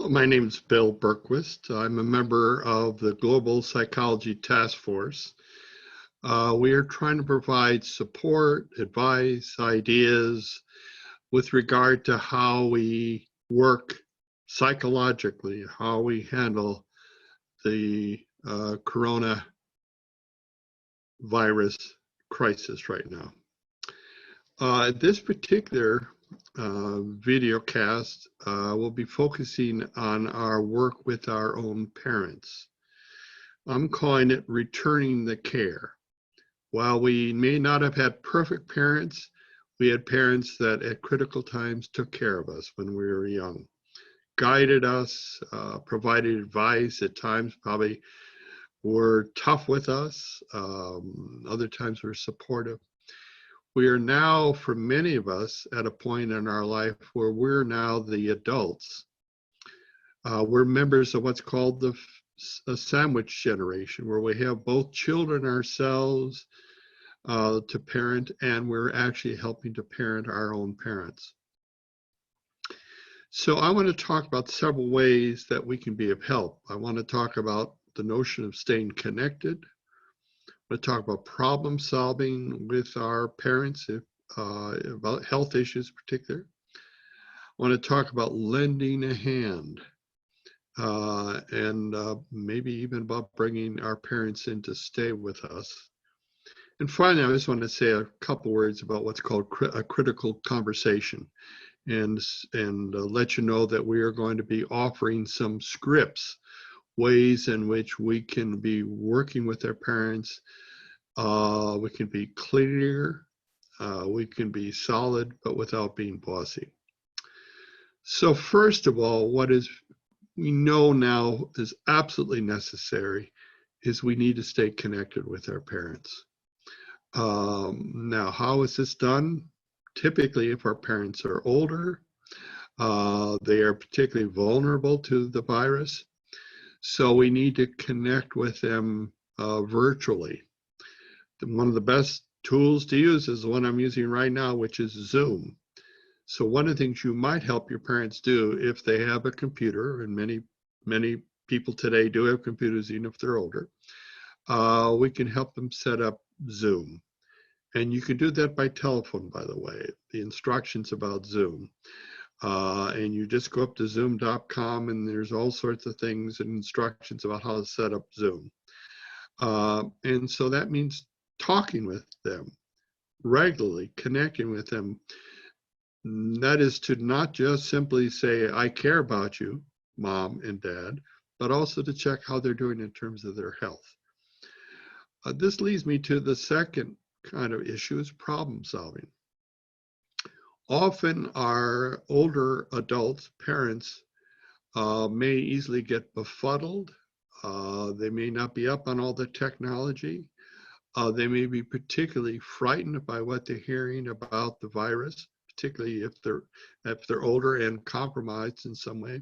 My name is Bill Berquist. I'm a member of the Global Psychology Task Force. We are trying to provide support, advice, ideas with regard to how we work psychologically, how we handle the coronavirus crisis right now. This particular video cast will be focusing on our work with our own parents. I'm calling it returning the care. While we may not have had perfect parents, we had parents that at critical times took care of us when we were young, guided us, provided advice, at times probably were tough with us, other times were supportive. We are now, for many of us, at a point in our life where we're now the adults. We're members of what's called the sandwich generation, where we have both children ourselves to parent, and we're actually helping to parent our own parents. So I want to talk about several ways that we can be of help. I want to talk about the notion of staying connected. I want to talk about problem solving with our parents, about health issues in particular. I want to talk about lending a hand, and maybe even about bringing our parents in to stay with us. And finally, I just want to say a couple words about what's called a critical conversation, and let you know that we are going to be offering some scripts, ways in which we can be working with our parents. We can be clear, we can be solid, but without being bossy. So first of all, what we know now is absolutely necessary is we need to stay connected with our parents. Now, how is this done? Typically, if our parents are older, they are particularly vulnerable to the virus. So we need to connect with them virtually. One of the best tools to use is the one I'm using right now, which is Zoom. So one of the things you might help your parents do if they have a computer, and many people today do have computers even if they're older, we can help them set up Zoom. And you can do that by telephone, by the way, the instructions about Zoom. And you just go up to zoom.com and there's all sorts of things and instructions about how to set up Zoom. And so that means talking with them regularly, connecting with them. That is to not just simply say, I care about you, mom and dad, but also to check how they're doing in terms of their health. This leads me to the second kind of issue, is problem solving. Often our older adults, parents, may easily get befuddled. They may not be up on all the technology. They may be particularly frightened by what they're hearing about the virus, particularly if they're older and compromised in some way.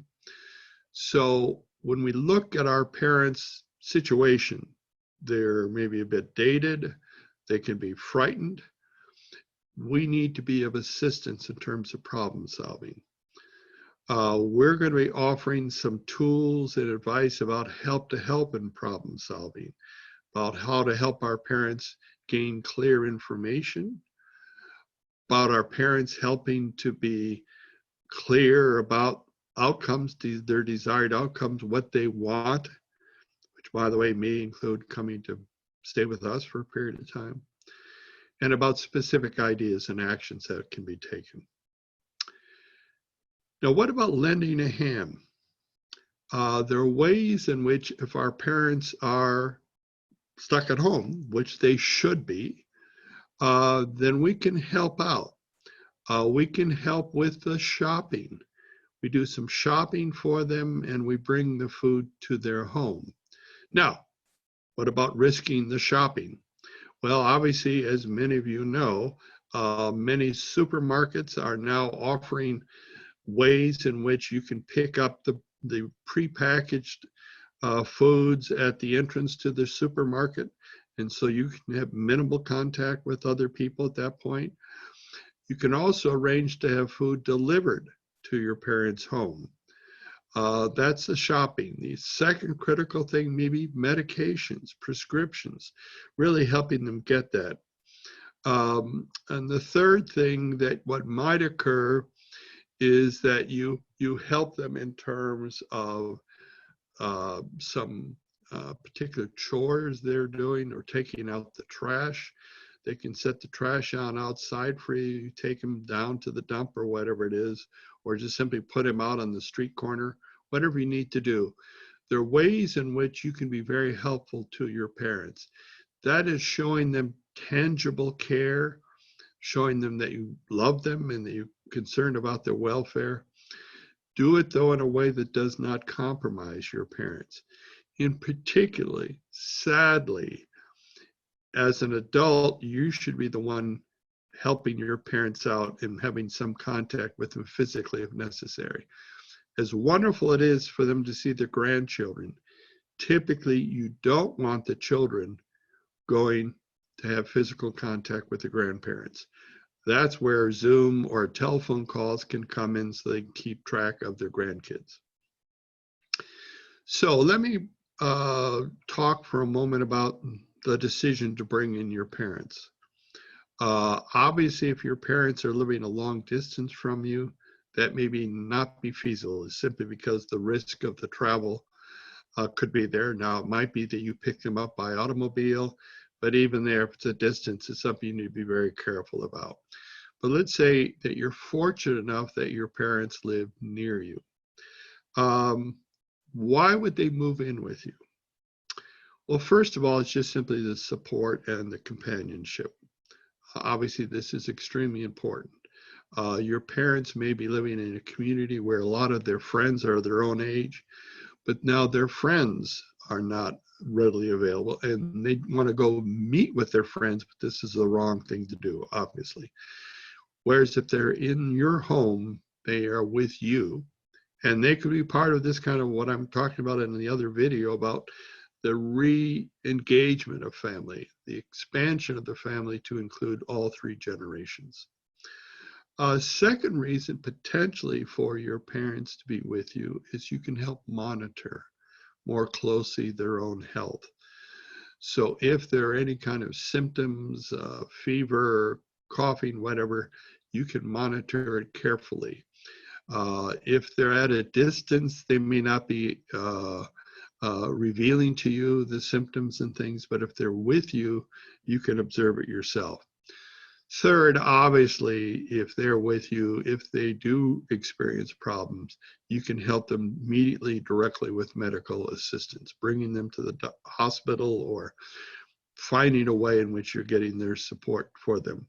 So when we look at our parents' situation, they're maybe a bit dated, they can be frightened. We need to be of assistance in terms of problem solving. We're going to be offering some tools and advice about help in problem solving, about how to help our parents gain clear information, about our parents helping to be clear about outcomes, their desired outcomes, what they want, which by the way may include coming to stay with us for a period of time, and about specific ideas and actions that can be taken. Now, what about lending a hand? There are ways in which if our parents are stuck at home, which they should be, then we can help out. We can help with the shopping. We do some shopping for them and we bring the food to their home. Now, what about risking the shopping? Well, obviously, as many of you know, many supermarkets are now offering ways in which you can pick up the prepackaged foods at the entrance to the supermarket. And so you can have minimal contact with other people at that point. You can also arrange to have food delivered to your parents' home. That's the shopping. The second critical thing, maybe medications, prescriptions, really helping them get that. And the third thing that what might occur is that you help them in terms of some particular chores they're doing or taking out the trash. They can set the trash on outside for you, you take them down to the dump or whatever it is, or just simply put them out on the street corner, whatever you need to do. There are ways in which you can be very helpful to your parents. That is showing them tangible care, showing them that you love them and that you're concerned about their welfare. Do it, though, in a way that does not compromise your parents. In particularly, sadly, as an adult, you should be the one helping your parents out and having some contact with them physically if necessary. As wonderful it is for them to see their grandchildren, typically you don't want the children going to have physical contact with the grandparents. That's where Zoom or telephone calls can come in so they can keep track of their grandkids. So let me talk for a moment about the decision to bring in your parents. Obviously, if your parents are living a long distance from you, that may not be feasible, simply because the risk of the travel could be there. Now, it might be that you pick them up by automobile, but even there, if it's a distance, it's something you need to be very careful about. But let's say that you're fortunate enough that your parents live near you. Why would they move in with you? Well, first of all, it's just simply the support and the companionship. Obviously, this is extremely important. Your parents may be living in a community where a lot of their friends are their own age, but now their friends are not readily available and they want to go meet with their friends, but this is the wrong thing to do, obviously. Whereas if they're in your home, they are with you, and they could be part of this kind of what I'm talking about in the other video about the re-engagement of family, the expansion of the family to include all three generations. A second reason potentially for your parents to be with you is you can help monitor more closely their own health. So if there are any kind of symptoms, fever, coughing, whatever, you can monitor it carefully. If they're at a distance, they may not be revealing to you the symptoms and things, but if they're with you, you can observe it yourself. Third, obviously, if they're with you, if they do experience problems, you can help them immediately, directly with medical assistance, bringing them to the hospital or finding a way in which you're getting their support for them.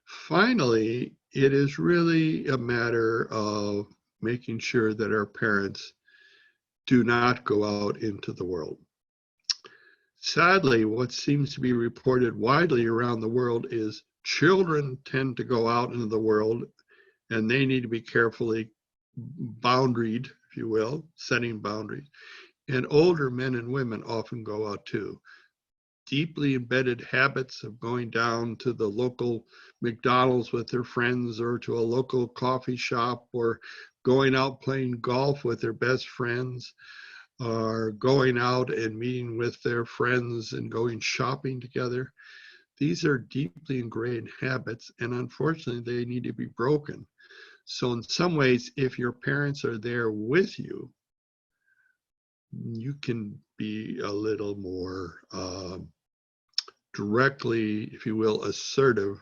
Finally, it is really a matter of making sure that our parents do not go out into the world. Sadly, what seems to be reported widely around the world is children tend to go out into the world and they need to be carefully boundaried, if you will, setting boundaries. And older men and women often go out too. Deeply embedded habits of going down to the local McDonald's with their friends or to a local coffee shop or going out playing golf with their best friends, are going out and meeting with their friends and going shopping together. These are deeply ingrained habits, and unfortunately, they need to be broken. So in some ways, if your parents are there with you, you can be a little more directly, if you will, assertive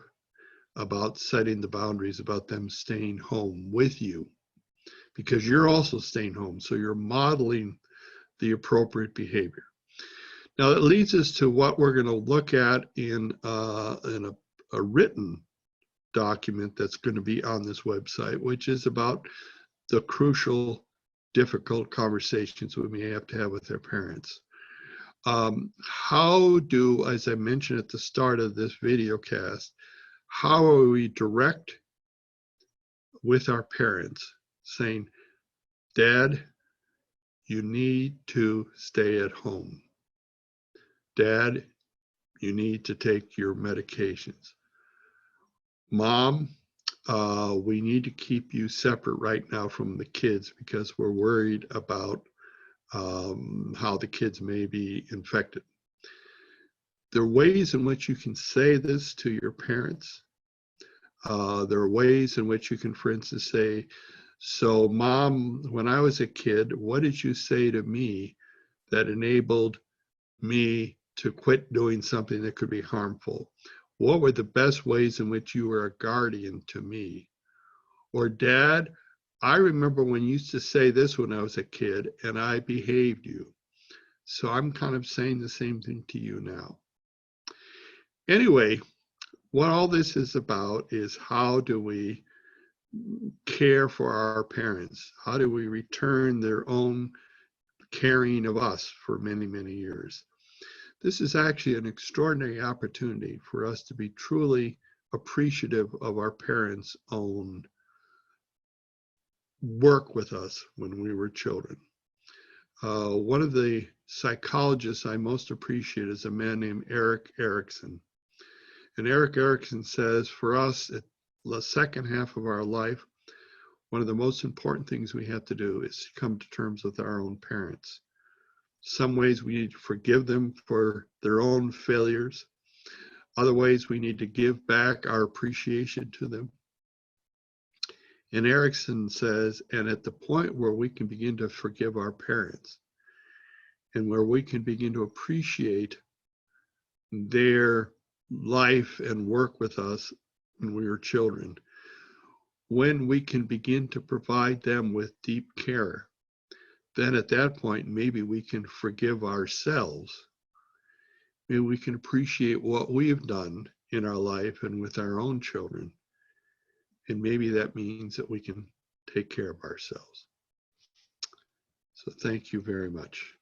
about setting the boundaries, about them staying home with you, because you're also staying home. So you're modeling the appropriate behavior. Now that leads us to what we're going to look at in a written document that's going to be on this website, which is about the crucial, difficult conversations we may have to have with their parents. How do, as I mentioned at the start of this video cast, how are we direct with our parents saying, Dad, you need to stay at home. Dad, you need to take your medications. Mom, We need to keep you separate right now from the kids because we're worried about how the kids may be infected. There are ways in which you can say this to your parents. There are ways in which you can, for instance, say, so Mom, when I was a kid, what did you say to me that enabled me to quit doing something that could be harmful? What were the best ways in which you were a guardian to me? Or Dad, I remember when you used to say this when I was a kid and I behaved you. So I'm kind of saying the same thing to you now. Anyway, what all this is about is how do we care for our parents? How do we return their own caring of us for many, many years? This is actually an extraordinary opportunity for us to be truly appreciative of our parents' own work with us when we were children. One of the psychologists I most appreciate is a man named Erik Erikson. And Erik Erikson says, for us, at the second half of our life, one of the most important things we have to do is to come to terms with our own parents. Some ways we need to forgive them for their own failures. Other ways we need to give back our appreciation to them. And Erikson says, and at the point where we can begin to forgive our parents and where we can begin to appreciate their life and work with us when we were children, when we can begin to provide them with deep care, then at that point, maybe we can forgive ourselves. Maybe we can appreciate what we have done in our life and with our own children. And maybe that means that we can take care of ourselves. So thank you very much.